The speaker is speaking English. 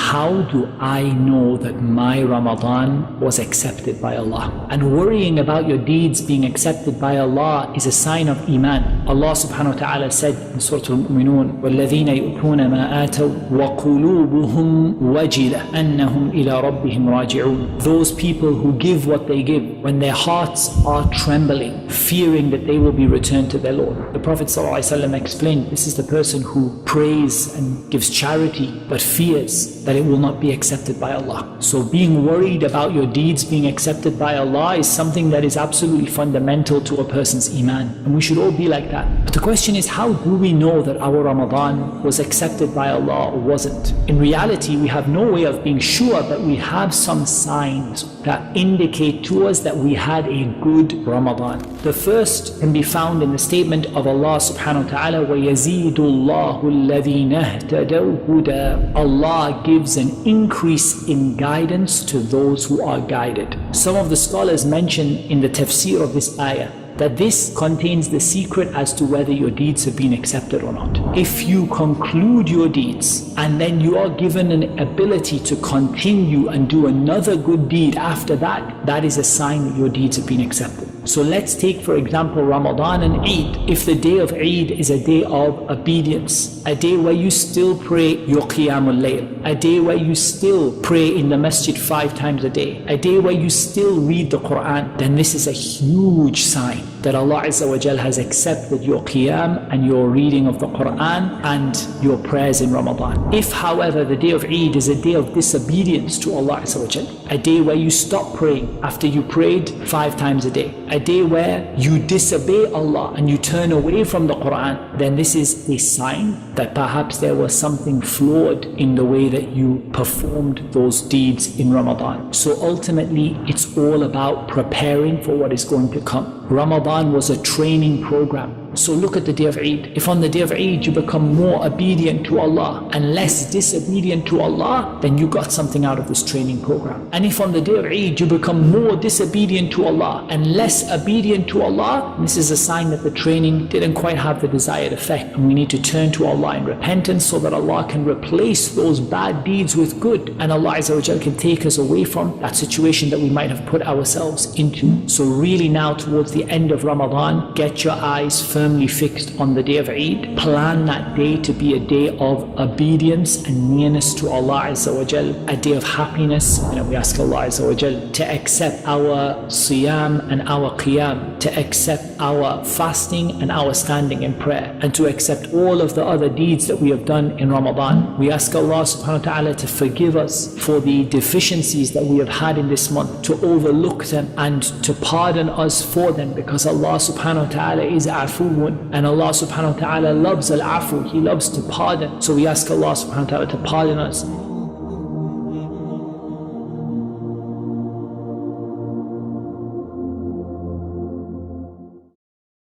how do I know that my Ramadan was accepted by Allah? And worrying about your deeds being accepted by Allah is a sign of Iman. Allah subhanahu wa ta'ala said in Surah Al-Mu'minun, وَالَّذِينَ يُؤْتُونَ مَا آتَوْا وَقُلُوبُهُمْ وَجِلَةٌ أَنَّهُمْ إِلَىٰ رَبِّهِمْ رَاجِعُونَ. Those people who give what they give, when their hearts are trembling, fearing that they will be returned to their Lord. The Prophet ﷺ explained, this is the person who prays and gives charity, but fears that it will not be accepted by Allah. So being worried about your deeds being accepted by Allah is something that is absolutely fundamental to a person's Iman. And we should all be like that. But the question is, how do we know that our Ramadan was accepted by Allah or wasn't? In reality, we have no way of being sure, but we have some signs that indicate to us that we had a good Ramadan. The first can be found in the statement of Allah subhanahu wa ta'ala, وَيَزِيدُ اللَّهُ الَّذِينَ اهْتَدَوْا هُدًى. Allah gives an increase in guidance to those who are guided. Some of the scholars mention in the tafsir of this ayah that this contains the secret as to whether your deeds have been accepted or not. If you conclude your deeds and then you are given an ability to continue and do another good deed after that, that is a sign that your deeds have been accepted. So let's take, for example, Ramadan and Eid. If the day of Eid is a day of obedience, a day where you still pray your Qiyamul Layl, a day where you still pray in the masjid 5 times a day, a day where you still read the Qur'an, then this is a huge sign that Allah Azza wa Jal has accepted your Qiyam and your reading of the Qur'an and your prayers in Ramadan. If, however, the day of Eid is a day of disobedience to Allah Azza wa Jal, a day where you stop praying after you prayed 5 times a day, a day where you disobey Allah and you turn away from the Qur'an, then this is a sign that perhaps there was something flawed in the way that you performed those deeds in Ramadan. So ultimately, it's all about preparing for what is going to come. Ramadan was a training program. So look at the day of Eid. If on the day of Eid you become more obedient to Allah and less disobedient to Allah, then you got something out of this training program. And if on the day of Eid you become more disobedient to Allah and less obedient to Allah, this is a sign that the training didn't quite have the desired effect. And we need to turn to Allah in repentance so that Allah can replace those bad deeds with good. And Allah Azza wa Jal can take us away from that situation that we might have put ourselves into. So really now towards the end of Ramadan, get your eyes firmly fixed on the day of Eid. Plan that day to be a day of obedience and nearness to Allah Azza wa Jal, a day of happiness. We ask Allah Azza wa Jal to accept our siyam and our qiyam, to accept our fasting and our standing in prayer, and to accept all of the other deeds that we have done in Ramadan. We ask Allah subhanahu wa ta'ala to forgive us for the deficiencies that we have had in this month, to overlook them and to pardon us for them, because Allah subhanahu wa ta'ala is afu, and Allah subhanahu wa ta'ala loves al-afu, He loves to pardon. So we ask Allah subhanahu wa ta'ala to pardon us